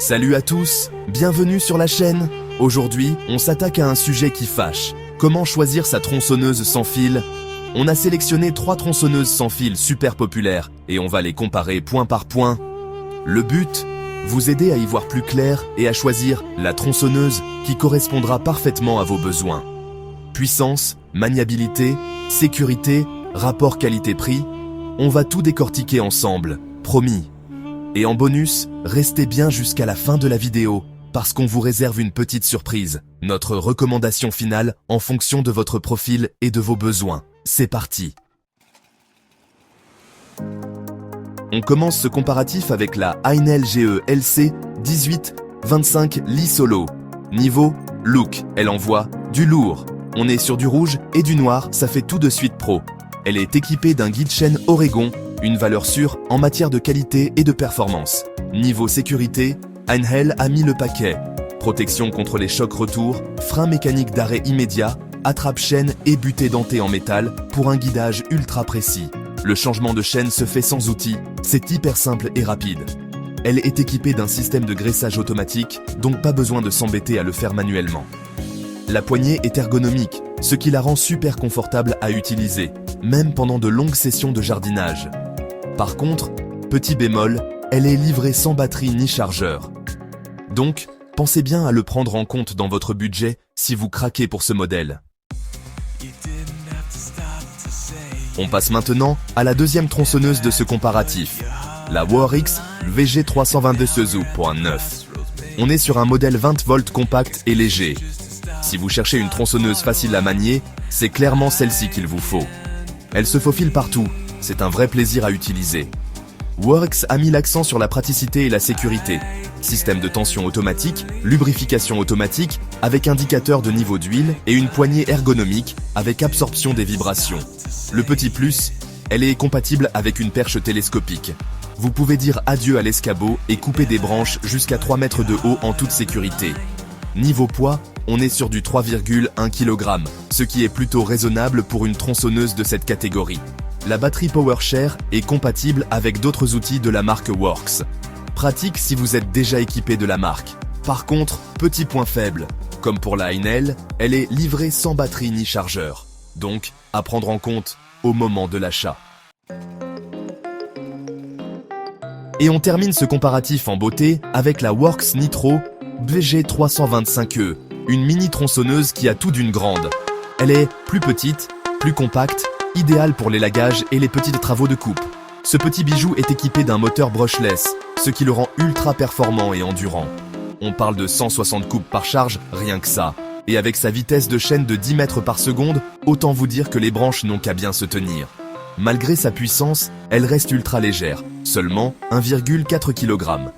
Salut à tous, bienvenue sur la chaîne. Aujourd'hui, on s'attaque à un sujet qui fâche. Comment choisir sa tronçonneuse sans fil? On a sélectionné 3 tronçonneuses sans fil super populaires et on va les comparer point par point. Le but? Vous aider à y voir plus clair et à choisir la tronçonneuse qui correspondra parfaitement à vos besoins. Puissance, maniabilité, sécurité, rapport qualité-prix, on va tout décortiquer ensemble, promis. Et en bonus, restez bien jusqu'à la fin de la vidéo, parce qu'on vous réserve une petite surprise, notre recommandation finale en fonction de votre profil et de vos besoins. C'est parti! On commence ce comparatif avec la Ainel GE LC 1825 Li Solo. Niveau, look, elle envoie du lourd. On est sur du rouge et du noir, ça fait tout de suite pro. Elle est équipée d'un guide chaîne Oregon, une valeur sûre en matière de qualité et de performance. Niveau sécurité, Ainel a mis le paquet. Protection contre les chocs retour, frein mécanique d'arrêt immédiat, attrape-chaîne et butée dentée en métal pour un guidage ultra précis. Le changement de chaîne se fait sans outil, c'est hyper simple et rapide. Elle est équipée d'un système de graissage automatique, donc pas besoin de s'embêter à le faire manuellement. La poignée est ergonomique, ce qui la rend super confortable à utiliser, même pendant de longues sessions de jardinage. Par contre, petit bémol, elle est livrée sans batterie ni chargeur. Donc, pensez bien à le prendre en compte dans votre budget si vous craquez pour ce modèle. On passe maintenant à la deuxième tronçonneuse de ce comparatif, la Worx VG322 Suzu.9. On est sur un modèle 20 volts compact et léger. Si vous cherchez une tronçonneuse facile à manier, c'est clairement celle-ci qu'il vous faut. Elle se faufile partout, c'est un vrai plaisir à utiliser. Worx a mis l'accent sur la praticité et la sécurité. Système de tension automatique, lubrification automatique, avec indicateur de niveau d'huile et une poignée ergonomique avec absorption des vibrations. Le petit plus, elle est compatible avec une perche télescopique. Vous pouvez dire adieu à l'escabeau et couper des branches jusqu'à 3 mètres de haut en toute sécurité. Niveau poids, on est sur du 3,1 kg, ce qui est plutôt raisonnable pour une tronçonneuse de cette catégorie. La batterie PowerShare est compatible avec d'autres outils de la marque Worx. Pratique si vous êtes déjà équipé de la marque. Par contre, petit point faible, comme pour la Ainel, elle est livrée sans batterie ni chargeur. Donc, à prendre en compte au moment de l'achat. Et on termine ce comparatif en beauté avec la Worx Nitro VG325E, une mini tronçonneuse qui a tout d'une grande. Elle est plus petite, plus compacte, idéale pour les lagages et les petits travaux de coupe. Ce petit bijou est équipé d'un moteur brushless, ce qui le rend ultra performant et endurant. On parle de 160 coupes par charge, rien que ça. Et avec sa vitesse de chaîne de 10 mètres par seconde, autant vous dire que les branches n'ont qu'à bien se tenir. Malgré sa puissance, elle reste ultra légère, seulement 1,4 kg.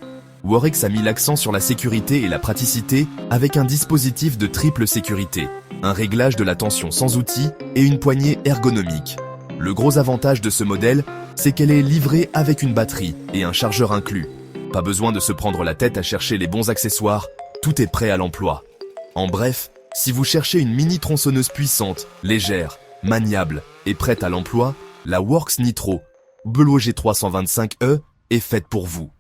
Worx a mis l'accent sur la sécurité et la praticité avec un dispositif de triple sécurité, un réglage de la tension sans outil et une poignée ergonomique. Le gros avantage de ce modèle, c'est qu'elle est livrée avec une batterie et un chargeur inclus. Pas besoin de se prendre la tête à chercher les bons accessoires, tout est prêt à l'emploi. En bref, si vous cherchez une mini tronçonneuse puissante, légère, maniable et prête à l'emploi, la Worx Nitro VG325E est faite pour vous.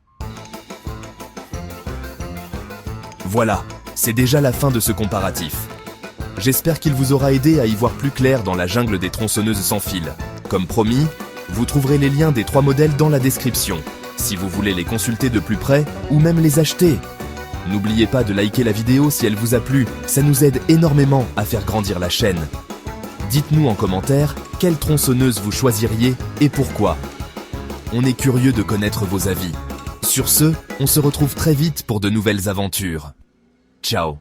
Voilà, c'est déjà la fin de ce comparatif. J'espère qu'il vous aura aidé à y voir plus clair dans la jungle des tronçonneuses sans fil. Comme promis, vous trouverez les liens des 3 modèles dans la description, si vous voulez les consulter de plus près ou même les acheter. N'oubliez pas de liker la vidéo si elle vous a plu, ça nous aide énormément à faire grandir la chaîne. Dites-nous en commentaire quelle tronçonneuse vous choisiriez et pourquoi. On est curieux de connaître vos avis. Sur ce, on se retrouve très vite pour de nouvelles aventures. Ciao!